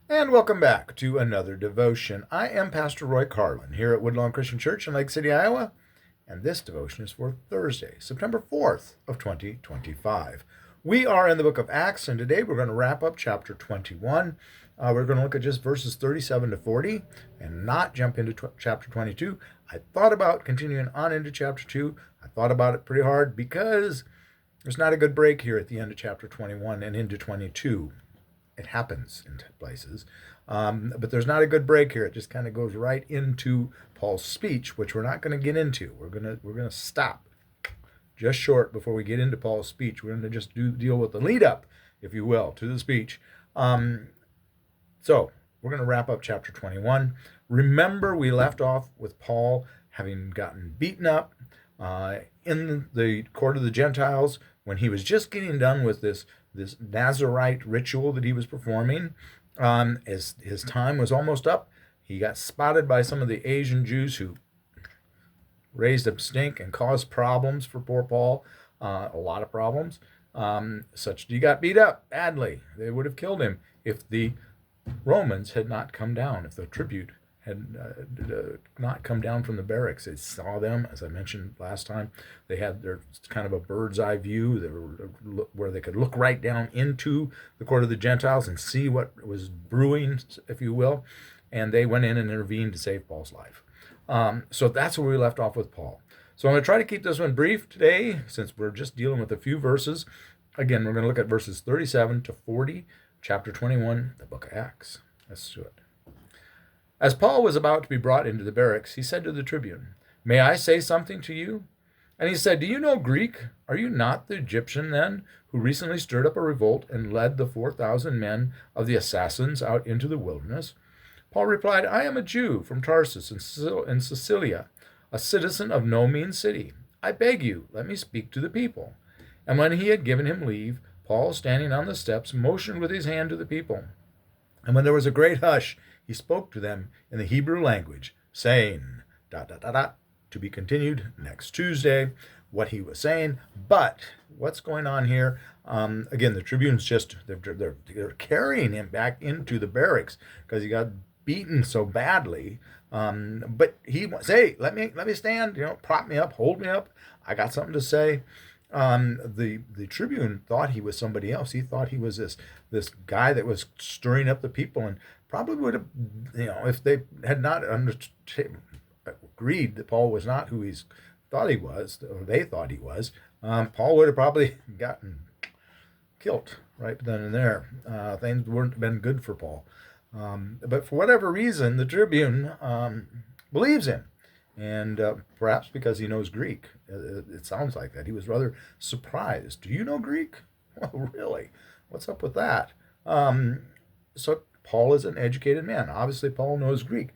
And welcome back to another devotion. I am Pastor Roy Carlin here at Woodlawn Christian Church in Lake City, Iowa, and this devotion is for Thursday, September 4th of 2025. We are in the book of Acts, and today we're going to wrap up chapter 21. We're going to look at just verses 37 to 40 and not jump into chapter 22. I thought about continuing on into chapter 2. I thought about it pretty hard because there's not a good break here at the end of chapter 21 and into 22. It happens in places, but there's not a good break here. It just kind of goes right into Paul's speech, which we're not going to get into. We're gonna stop just short before we get into Paul's speech. We're going to just deal with the lead up, if you will, to the speech. So we're going to wrap up chapter 21. Remember, we left off with Paul having gotten beaten up in the court of the Gentiles when he was just getting done with this Nazirite ritual that he was performing. As his time was almost up, he got spotted by some of the Asian Jews who raised a stink and caused problems for poor Paul, a lot of problems. Such that he got beat up badly. They would have killed him if the Romans had not come down, if the tribute had not come down from the barracks. They saw them, as I mentioned last time. They had their kind of a bird's eye view where they could look right down into the court of the Gentiles and see what was brewing, if you will. And they went in and intervened to save Paul's life. So that's where we left off with Paul. So I'm going to try to keep this one brief today, since we're just dealing with a few verses. Again, we're going to look at verses 37 to 40, chapter 21, the book of Acts. Let's do it. As Paul was about to be brought into the barracks, he said to the tribune, "May I say something to you?" And he said, "Do you know Greek? Are you not the Egyptian, then, who recently stirred up a revolt and led the 4,000 men of the assassins out into the wilderness?" Paul replied, "I am a Jew from Tarsus in Cilicia, a citizen of no mean city. I beg you, let me speak to the people." And when he had given him leave, Paul, standing on the steps, motioned with his hand to the people. And when there was a great hush, he spoke to them in the Hebrew language, saying, ... to be continued next Tuesday, what he was saying. But what's going on here? Again, the tribune's they're carrying him back into the barracks because he got beaten so badly. But he wants, "Hey, let me stand. Prop me up, hold me up. I got something to say." The tribune thought he was somebody else. He thought he was this guy that was stirring up the people, and probably would have, if they had not agreed that Paul was not who he thought he was, or they thought he was, Paul would have probably gotten killed right then and there. Things weren't been good for Paul. But for whatever reason, the tribune believes him. And perhaps because he knows Greek. It sounds like that. He was rather surprised. "Do you know Greek?" "Well, really? What's up with that?" So Paul is an educated man. Obviously, Paul knows Greek.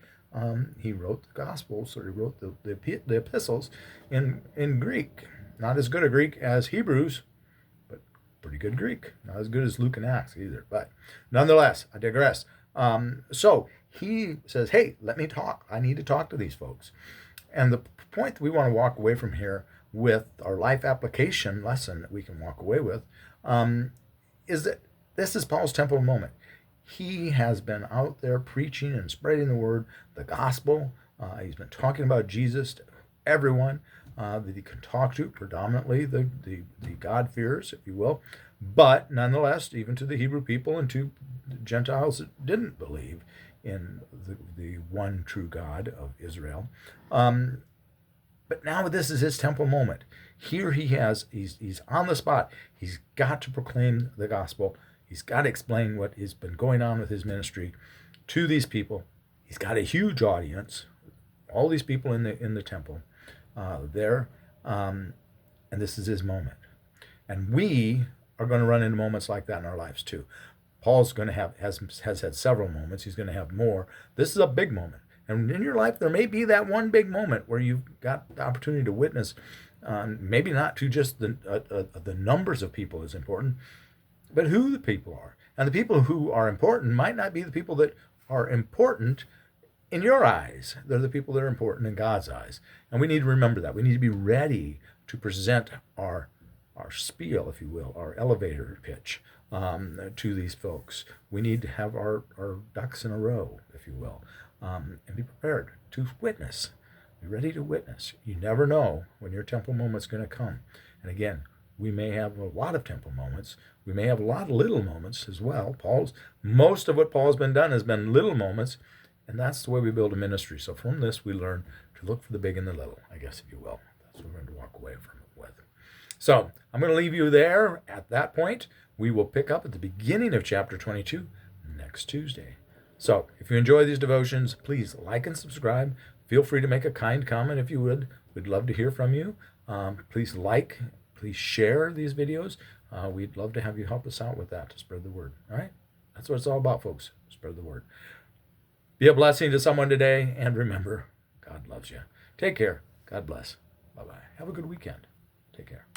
He wrote the Gospels, or he wrote the epistles in Greek. Not as good a Greek as Hebrews, but pretty good Greek. Not as good as Luke and Acts either. But nonetheless, I digress. So he says, "Hey, let me talk. I need to talk to these folks." And the point that we want to walk away from here with, our life application lesson that we can walk away with, is that this is Paul's temple moment. He has been out there preaching and spreading the word, the gospel. He's been talking about Jesus to everyone that he can talk to, predominantly the God-fearers, if you will. But nonetheless, even to the Hebrew people and to Gentiles that didn't believe in the one true God of Israel. But now this is his temple moment. Here he's on the spot. He's got to proclaim the gospel. He's got to explain what has been going on with his ministry to these people. He's got a huge audience, all these people in the temple there, and this is his moment. And we are going to run into moments like that in our lives too. Paul's going to has had several moments. He's going to have more. This is a big moment. And in your life, there may be that one big moment where you've got the opportunity to witness, maybe not to just the numbers of people is important, but who the people are. And the people who are important might not be the people that are important in your eyes. They're the people that are important in God's eyes. And we need to remember that. We need to be ready to present our spiel, if you will, our elevator pitch, to these folks. We need to have our ducks in a row, if you will, and be prepared to witness. Be ready to witness. You never know when your temple moment's going to come. And again, we may have a lot of temple moments. We may have a lot of little moments as well. Most of what Paul's been done has been little moments, and that's the way we build a ministry. So from this, we learn to look for the big and the little, I guess, if you will. That's what we're going to walk away from it with. So I'm going to leave you there at that point. We will pick up at the beginning of chapter 22 next Tuesday. So if you enjoy these devotions, please like and subscribe. Feel free to make a kind comment if you would. We'd love to hear from you. Please share these videos. We'd love to have you help us out with that to spread the word. All right? That's what it's all about, folks. Spread the word. Be a blessing to someone today, and remember, God loves you. Take care. God bless. Bye-bye. Have a good weekend. Take care.